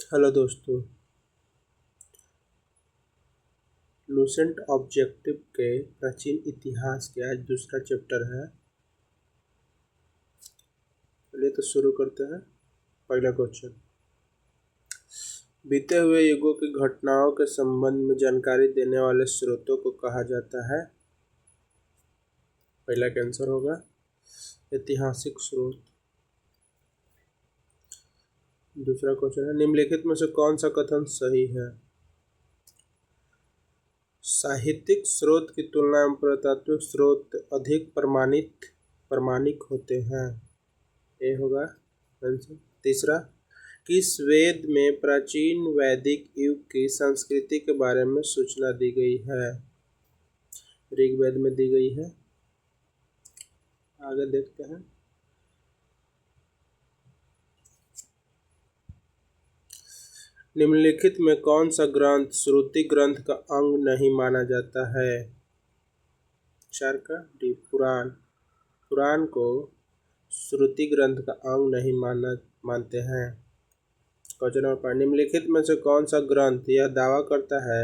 Hello दोस्तों। Lucent objective के प्राचीन इतिहास के आज दूसरा चैप्टर है। चलिए तो शुरू करते हैं। पहला क्वेश्चन, बीते हुए युगों की घटनाओं के संबंध में जानकारी देने वाले स्रोतों को कहा जाता है। पहला का आंसर होगा ऐतिहासिक स्रोत। दूसरा क्वेश्चन है, निम्नलिखित में से कौन सा कथन सही है? साहित्यिक स्रोत की तुलना में पुरातात्विक स्रोत अधिक प्रमाणिक होते हैं। ये होगा आंसर। तीसरा, किस वेद में प्राचीन वैदिक युग की संस्कृति के बारे में सूचना दी गई है? ऋग्वेद में दी गई है। आगे देखते हैं। निम्नलिखित में कौन सा ग्रंथ श्रुति ग्रंथ का अंग नहीं माना जाता है? चार का डी, पुराण। पुराण को श्रुति ग्रंथ का अंग नहीं मानते हैं। क्वेश्चन नंबर 5, निम्नलिखित में से कौन सा ग्रंथ यह दावा करता है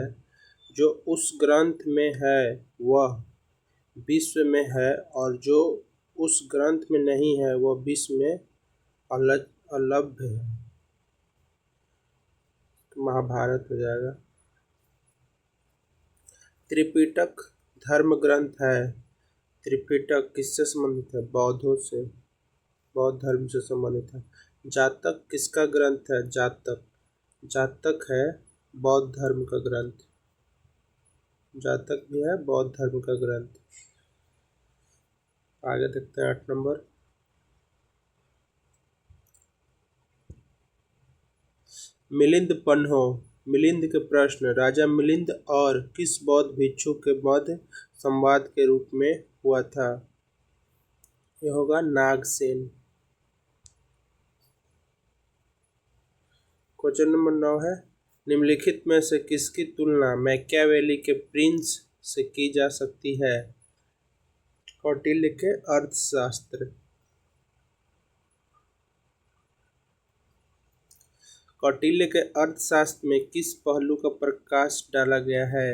जो उस ग्रंथ में है वह विश्व में है और जो उस ग्रंथ में नहीं है वह विश्व में अलभ्य है? तो महाभारत हो जाएगा। त्रिपिटक धर्म ग्रंथ है। त्रिपिटक किससे संबंधित है? बौद्धों से, बौद्ध धर्म से संबंधित है। जातक किसका ग्रंथ है? जातक है बौद्ध धर्म का ग्रंथ। जातक भी है बौद्ध धर्म का ग्रंथ। आगे देखते हैं 8 नंबर। मिलिंद के प्रश्न राजा मिलिंद और किस बौद्ध भिक्षु के मध्य संवाद के रूप में हुआ था? यह होगा नागसेन। क्वेश्चन नंबर 9 है, निम्नलिखित में से किसकी तुलना मैकियावेली के प्रिंस से की जा सकती है? कौटिल्य के अर्थशास्त्र। कौटिल्य के अर्थशास्त्र में किस पहलू का प्रकाश डाला गया है?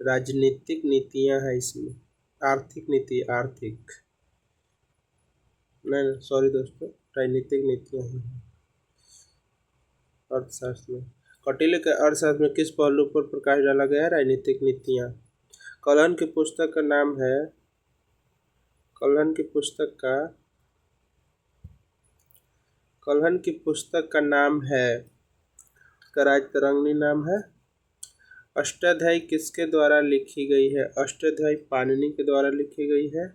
राजनीतिक नीतियां हैं इसमें। आर्थिक नीति, आर्थिक नहीं, सॉरी दोस्तों, राजनीतिक नीतियां हैं अर्थशास्त्र में। कौटिल्य के अर्थशास्त्र में किस पहलू पर प्रकाश डाला गया है? राजनीतिक नीतियां। कलहन की पुस्तक का नाम है, कलहन की पुस्तक का नाम है, राजतरंगिणी नाम है। अष्टाध्यायी किसके द्वारा लिखी गई है? अष्टाध्यायी पाणिनि के द्वारा लिखी गई है।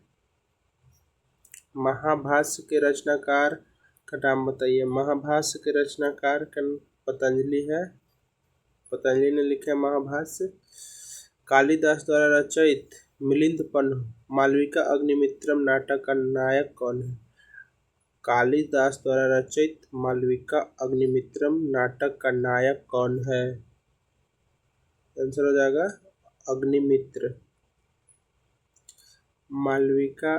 महाभाष्य के रचनाकार का नाम बताइए। महाभाष्य के रचनाकार का पतंजलि है। पतंजलि ने लिखा है महाभाष्य। कालिदास द्वारा रचित मिलिंद पन्ह मालविका अग्निमित्रम नाटक का नायक कौन है? कालिदास द्वारा रचित मालविका अग्निमित्रम नाटक का नायक कौन है? आंसर हो जाएगा अग्निमित्र। मालविका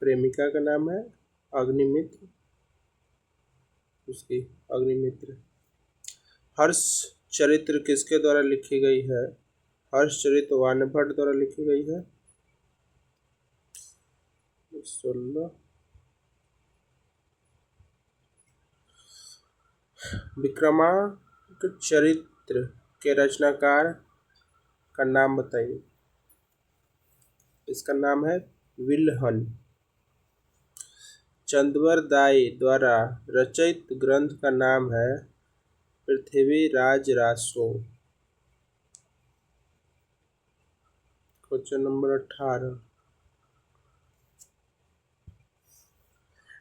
प्रेमिका का नाम है, अग्निमित्र उसकी अग्निमित्र। हर्ष चरित्र किसके द्वारा लिखी गई है? हर्ष चरित्र वाणभट्ट द्वारा लिखी गई है। 16। विक्रमांक चरित्र के रचनाकार का नाम बताइए। इसका नाम है विल्हन। चंद्रवर दाई द्वारा रचित ग्रंथ का नाम है पृथ्वीराज रासो। क्वेश्चन नंबर 18,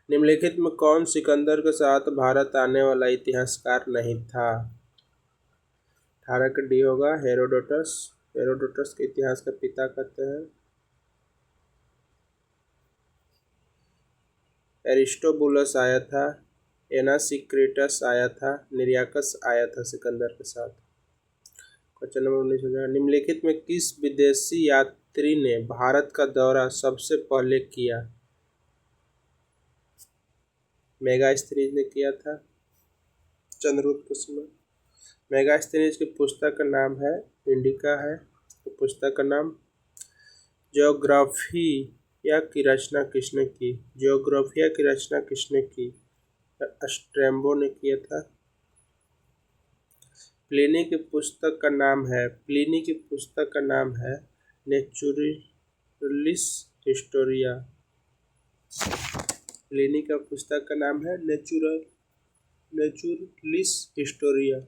निम्नलिखित में कौन सिकंदर के साथ भारत आने वाला इतिहासकार नहीं था? 18 का डी होगा हेरोडोटस। हेरोडोटस के इतिहास का पिता कहते हैं। एरिस्टोबुलस आया था, एनासिक्रेटस आया था, निरियाकस आया था सिकंदर के साथ। क्वेश्चन नंबर 19 हो जाएगा, निम्नलिखित में किस विदेशी यात्री ने भारत का दौरा सबसे पहले किया? मेगास्थनीज ने किया था। चंद्रगुप्त के समय। मेगास्थनीज की पुस्तक का नाम है इंडिका है। तो पुस्तक का नाम। ज्योग्राफिया की रचना किसने की? ज्योग्राफिया की रचना किसने की? स्ट्रैबो ने किया था। प्लिनी की पुस्तक का नाम है। प्लिनी की पुस्तक का नाम है नेचुरलिस हिस्टोरिया। प्लिनी का पुस्तक का नाम है नेचुरलिस हिस्टोरिया।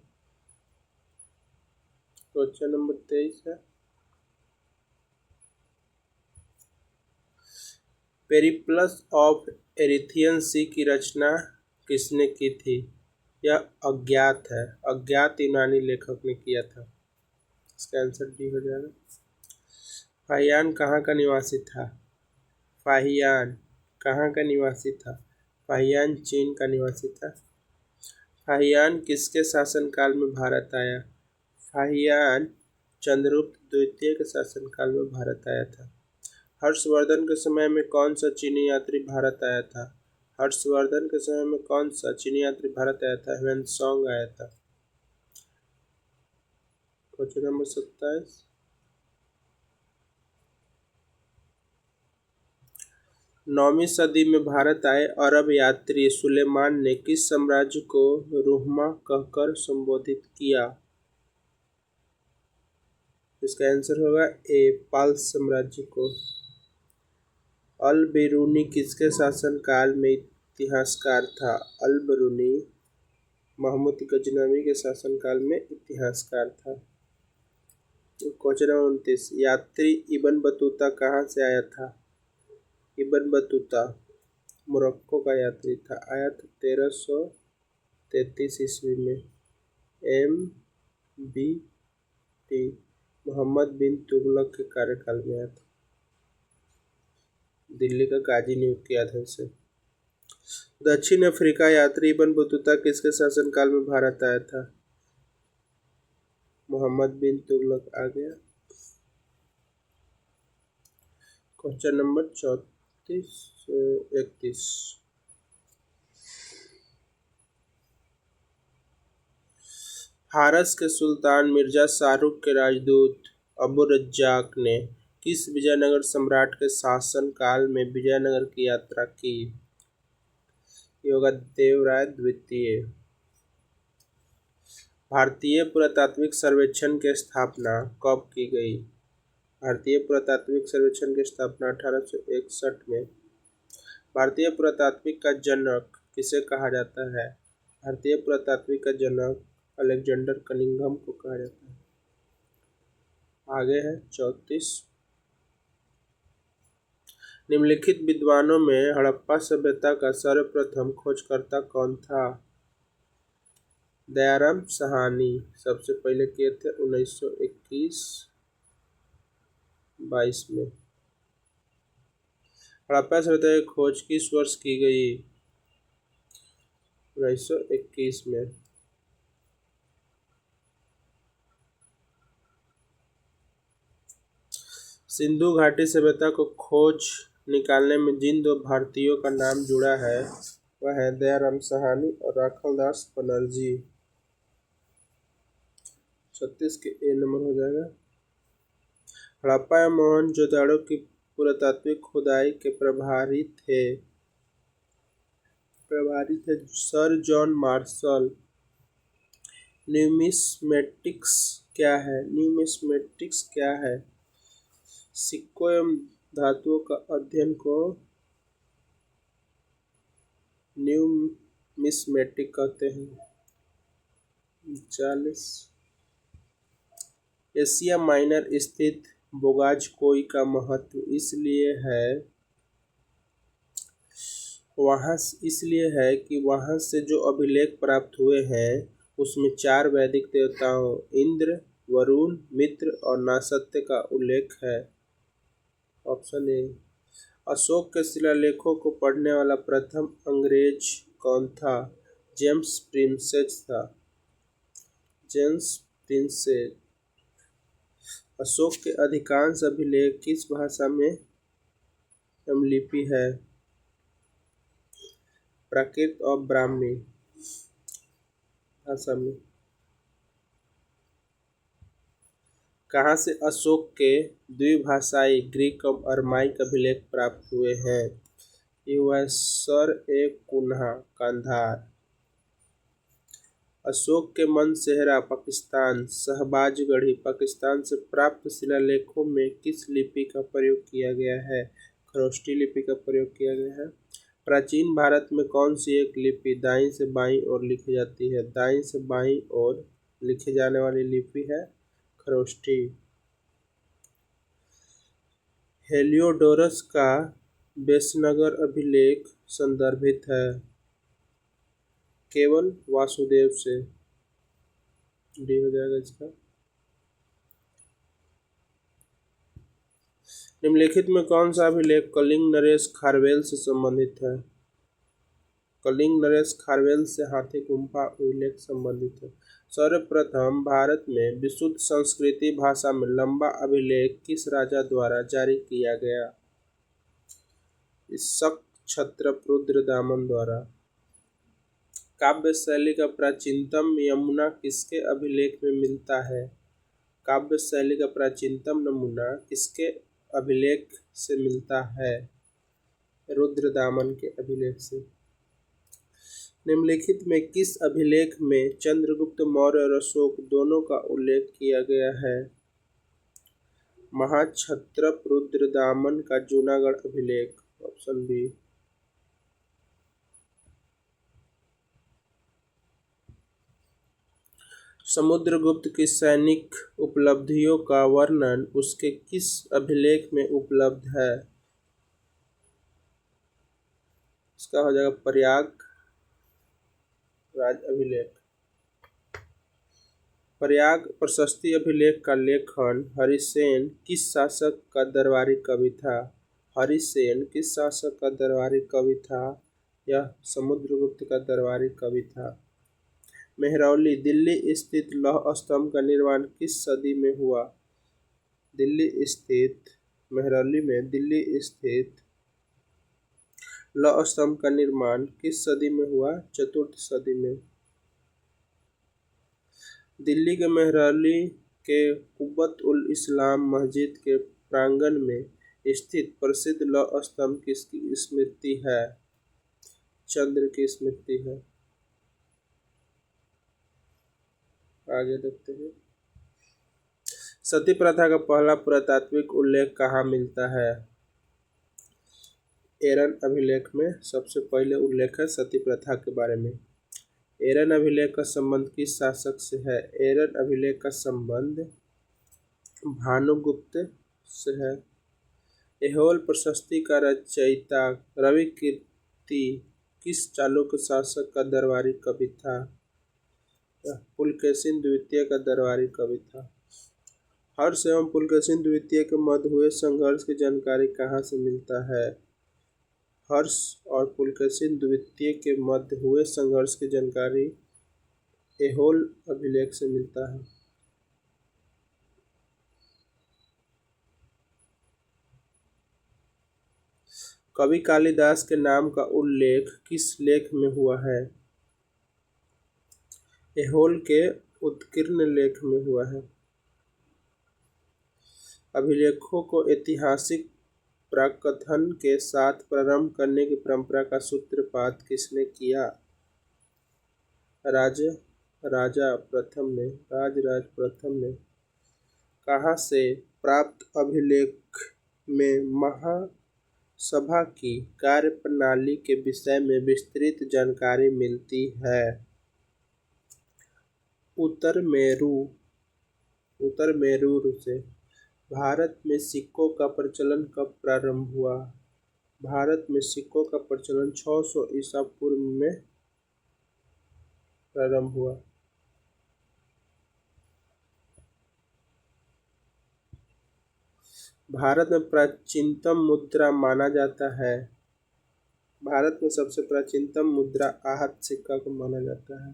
क्वेश्चन नंबर 23 है। पेरिप्लस ऑफ एरिथियन सी की रचना किसने की थी? यह अज्ञात है। अज्ञात यूनानी लेखक ने किया था। इसका आंसर डी हो जाएगा। फाहियान कहाँ का निवासी था? फाहियान कहाँ का निवासी था? फाहियान चीन का निवासी था। फाहियान किसके शासनकाल में भारत आया? फाहियान चंद्रगुप्त द्वितीय के शासनकाल में भारत आया था। हर्षवर्धन के समय में कौन सा चीनी यात्री भारत आया था? हर्षवर्धन के समय में कौन सा चीनी यात्री भारत आया था? ह्वेनसांग आया था। Question number 27। 9वीं सदी में भारत आए अरब यात्री सुलेमान ने किस साम्राज्य को रुहमा कहकर संबोधित किया? इसका आंसर होगा ए, पाल साम्राज्य को। अल बिरूनी किसके शासनकाल में इतिहासकार था? अल बिरूनी महमूद गजनवी के शासनकाल में इतिहासकार था। Question number 29। यात्री इब्न बतूता कहाँ से आया था? इब्न बतूता मोरक्को का यात्री था। आया था 1333 ईस्वी में। MBT मोहम्मद बिन तुगलक के कार्यकाल में आया था। दिल्ली का गाजी नियुक्त किया था उसे। दक्षिण अफ्रीका यात्री इब्न बतूता किसके शासनकाल में भारत आया था? मोहम्मद बिन तुगलक आ गया। Question number 31। फारस के सुल्तान मिर्जा शाहरुख के राजदूत अबू रज्जाक ने किस विजयनगर सम्राट के शासनकाल में विजयनगर की यात्रा की? देवराय द्वितीय। भारतीय पुरातात्विक सर्वेक्षण की स्थापना कब की गई? भारतीय पुरातात्विक सर्वेक्षण की स्थापना 1861 में। भारतीय पुरातात्विक का जनक किसे कहा जाता है? भारतीय पुरातात्विक का जनक अलेक्जेंडर कनिंघम को कहा जाता है। आगे है 34। निम्नलिखित विद्वानों में हड़प्पा सभ्यता का सर्वप्रथम खोजकर्ता कौन था? दयाराम साहनी सबसे पहले किए थे 1921-22 में। हड़प्पा सभ्यता की खोज किस वर्ष की गई? 1921 में। सिंधु घाटी सभ्यता को खोज निकालने में जिन दो भारतीयों का नाम जुड़ा है वह है दयाराम साहनी और राखलदास बनर्जी। 36 के ए नंबर हो जाएगा। हड़प्पा एवं मोहनजोदड़ो की पुरातात्विक खुदाई के प्रभारी थे सर जॉन मार्शल। न्यूमिस्मेटिक्स क्या है? न्यूमिस्मेटिक्स क्या है? सिक्कों एवं धातुओं का अध्ययन को न्यूमिस्मेटिक कहते हैं। 40। एशिया माइनर स्थित बोगाजकोई का महत्व इसलिए है कि वहां से जो अभिलेख प्राप्त हुए हैं उसमें 4 वैदिक देवताओं इंद्र, वरुण, मित्र और नासत्य का उल्लेख है। Option A. अशोक के शिलालेखों को पढ़ने वाला प्रथम अंग्रेज कौन था? जेम्स प्रिंसेस था। James Prinsep. अशोक के अधिकांश अभिलेख किस भाषा में एवं लिपि है? प्राकृत और ब्राह्मी। भाषा में। कहाँ से अशोक के द्विभाषाई ग्रीक और अरमाइक अभिलेख प्राप्त हुए हैं? ये हुआ है सर ए कुन्हा, कंधार। अशोक के मनसेहरा पाकिस्तान, शहबाजगढ़ी पाकिस्तान से प्राप्त शिलालेखों में किस लिपि का प्रयोग किया गया है? खरोष्टी लिपि का प्रयोग किया गया है। प्राचीन भारत में कौन सी एक लिपि दाईं से बाईं ओर लिखी जाती है? दाईं से बाईं ओर लिखी जाने वाली लिपि है खरोष्टी। हेलियोडोरस का बेसनगर अभिलेख संदर्भित है केवल वासुदेव से। डी हो जाएगा इसका। निम्नलिखित में कौन सा अभिलेख कलिंग नरेश खारवेल से संबंधित है? कलिंग नरेश खारवेल से हाथी गुम्फा अभिलेख संबंधित है। सर्वप्रथम भारत में विशुद्ध संस्कृति भाषा में लंबा अभिलेख किस राजा द्वारा जारी किया गया? शक क्षत्रप रुद्रदामन द्वारा। काव्य शैली का प्राचीनतम नमूना किसके अभिलेख में मिलता है? काव्य शैली का प्राचीनतम नमूना किसके अभिलेख से मिलता है? रुद्रदामन के अभिलेख से। निम्नलिखित में किस अभिलेख में चंद्रगुप्त मौर्य और अशोक दोनों का उल्लेख किया गया है? महाक्षत्रप रुद्रदामन का जूनागढ़ अभिलेख, ऑप्शन बी। समुद्रगुप्त की सैनिक उपलब्धियों का वर्णन उसके किस अभिलेख में उपलब्ध है? इसका हो जाएगा प्रयाग राज अभिलेख। प्रयाग प्रशस्ति अभिलेख का लेखन हरिसेन किस शासक का दरबारी कवि था? हरिसेन किस शासक का दरबारी कवि था? यह समुद्रगुप्त का दरबारी कवि था। मेहरौली दिल्ली स्थित लौह स्तंभ का निर्माण किस सदी में हुआ? दिल्ली स्थित मेहरौली में दिल्ली स्थित लौह स्तंभ का निर्माण किस सदी में हुआ? चतुर्थ सदी में। दिल्ली के मेहरौली के कुब्बत उल इस्लाम मस्जिद के प्रांगण में स्थित प्रसिद्ध लौह स्तंभ किसकी स्मृति है? चंद्र की स्मृति है। आगे देखते हैं। सती प्रथा का पहला पुरातात्विक उल्लेख कहाँ मिलता है? एरन अभिलेख में सबसे पहले उल्लेख है सती प्रथा के बारे में। एरन अभिलेख का संबंध किस शासक से है? एरन अभिलेख का संबंध भानुगुप्त से है। ऐहोल प्रशस्ति का रचयिता रवि कीर्ति किस चालुक्य शासक का दरबारी कवि था? पुलकेशिन द्वितीय का दरबारी कवि था। हर्ष एवं पुलकेशिन द्वितीय के मध्य हुए संघर्ष की जानकारी कहाँ से मिलता है? हर्ष और पुलकेशिन द्वितीय के मध्य हुए संघर्ष की जानकारी ऐहोल अभिलेख से मिलता है। कवि कालिदास के नाम का उल्लेख किस लेख में हुआ है? ऐहोल के उत्कीर्ण लेख में हुआ है। अभिलेखों को ऐतिहासिक प्राकथन के साथ प्रारंभ करने की परंपरा का सूत्रपात किसने किया? राजराज प्रथम ने। कहाँ से प्राप्त अभिलेख में महासभा की कार्यप्रणाली के विषय में विस्तृत जानकारी मिलती है? उत्तर मेरूर से। भारत में सिक्कों का प्रचलन कब प्रारंभ हुआ? भारत में सिक्कों का प्रचलन 600 ईसा पूर्व में प्रारंभ हुआ। भारत में प्राचीनतम मुद्रा माना जाता है। भारत में सबसे प्राचीनतम मुद्रा आहत सिक्का को माना जाता है।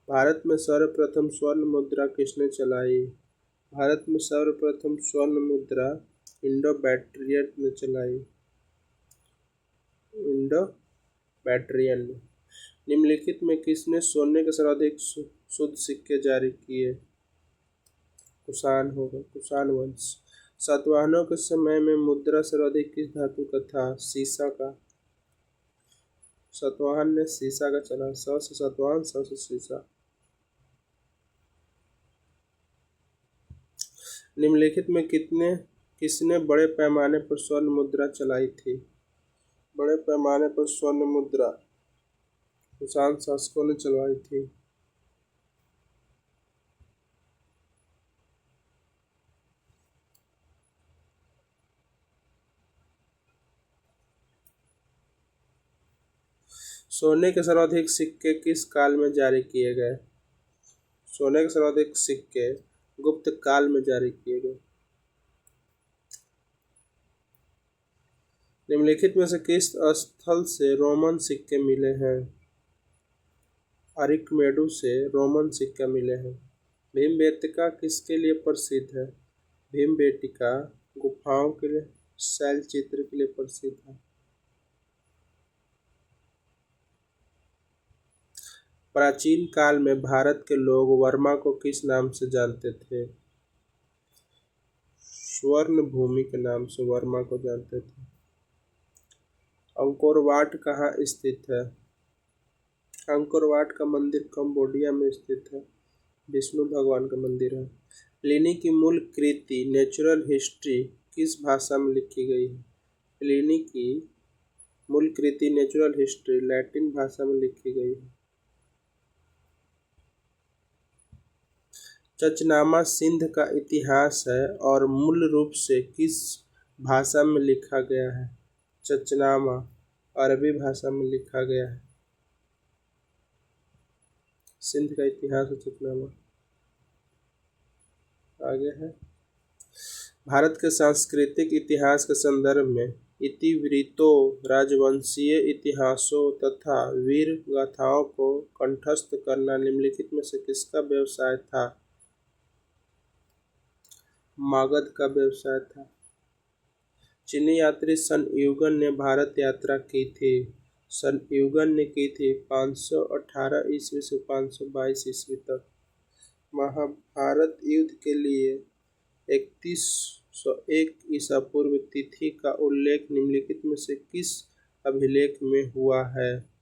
भारत में सर्वप्रथम स्वर्ण मुद्रा किसने चलाई? भारत में सर्वप्रथम स्वर्ण मुद्रा इंडो बैक्ट्रियन ने चलाई। इंडो बैक्ट्रियन ने। निम्नलिखित में किसने सोने के सर्वाधिक शुद्ध सिक्के जारी किए? कुषाण होगा, कुषाण वंश। सातवाहनों के समय में मुद्रा सर्वाधिक किस धातु का था? सीसा का। सातवाहन ने सीसा का चला, स से सातवाहन, स से सीसा। निम्नलिखित में किसने बड़े पैमाने पर स्वर्ण मुद्रा चलाई थी? बड़े पैमाने पर स्वर्ण मुद्रा कुषाण शासकों ने चलवाई थी। सोने के सर्वाधिक सिक्के किस काल में जारी किए गए? सोने के सर्वाधिक सिक्के गुप्त काल में जारी किए गए। निम्नलिखित में से किस स्थल से रोमन सिक्के मिले हैं? अरिकमेडु से रोमन सिक्के मिले हैं। भीमबेटका किसके लिए प्रसिद्ध है? भीमबेटका गुफाओं के लिए, शैल चित्र के लिए प्रसिद्ध है। प्राचीन काल में भारत के लोग वर्मा को किस नाम से जानते थे? स्वर्ण भूमि के नाम से वर्मा को जानते थे। अंकोर वाट कहाँ स्थित है? अंकोर वाट का मंदिर कंबोडिया में स्थित है, विष्णु भगवान का मंदिर है। प्लिनी की मूल कृति नेचुरल हिस्ट्री किस भाषा में लिखी गई है? प्लिनी की मूल कृति नेचुरल हिस्ट्री लैटिन भाषा में लिखी गई है। चचनामा सिंध का इतिहास है और मूल रूप से किस भाषा में लिखा गया है? चचनामा अरबी भाषा में लिखा गया है। सिंध का इतिहास है चचनामा। आगे है, भारत के सांस्कृतिक इतिहास के संदर्भ में इतिवृत्तों, राजवंशीय इतिहासों तथा वीर गाथाओं को कंठस्थ करना निम्नलिखित में से किसका व्यवसाय था? मागध का व्यवसाय था। चीनी यात्री सन युगन ने भारत यात्रा की थी। सन युगन ने की थी 518 ईस्वी से 522 ईस्वी तक। महाभारत युद्ध के लिए 3101 ईसा पूर्व तिथि का उल्लेख निम्नलिखित में से किस अभिलेख में हुआ है?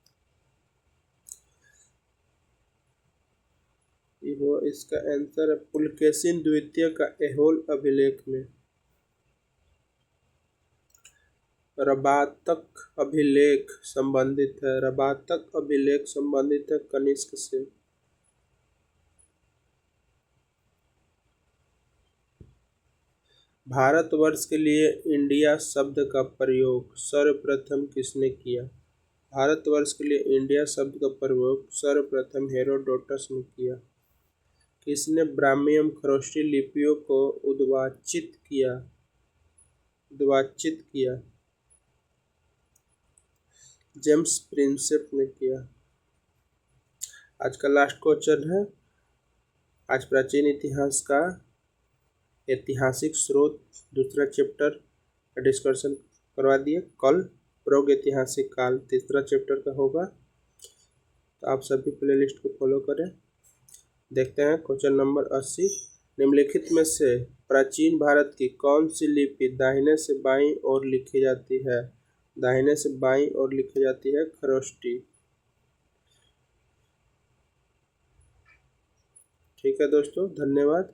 इसका आंसर है पुलकेशिन द्वितीय का ऐहोल अभिलेख में। रबातक अभिलेख संबंधित है, रबातक अभिलेख संबंधित है कनिष्क से। भारतवर्ष के लिए इंडिया शब्द का प्रयोग सर्वप्रथम किसने किया? भारतवर्ष के लिए इंडिया शब्द का प्रयोग सर्वप्रथम हेरोडोटस ने किया। किसने ब्राह्मी खरोष्टी लिपियों को उद्वाचित किया? जेम्स प्रिंसेप ने किया। आज का लास्ट क्वेश्चन है, आज प्राचीन इतिहास का ऐतिहासिक स्रोत दूसरा चैप्टर का डिस्कशन करवा दिए। कल प्रागैतिहासिक काल तीसरा चैप्टर का होगा, तो आप सभी प्लेलिस्ट को फॉलो करें। देखते हैं क्वेश्चन नंबर 80। निम्नलिखित में से प्राचीन भारत की कौन सी लिपि दाहिने से बाईं ओर लिखी जाती है? दाहिने से बाईं ओर लिखी जाती है खरोष्टी। ठीक है दोस्तों, धन्यवाद।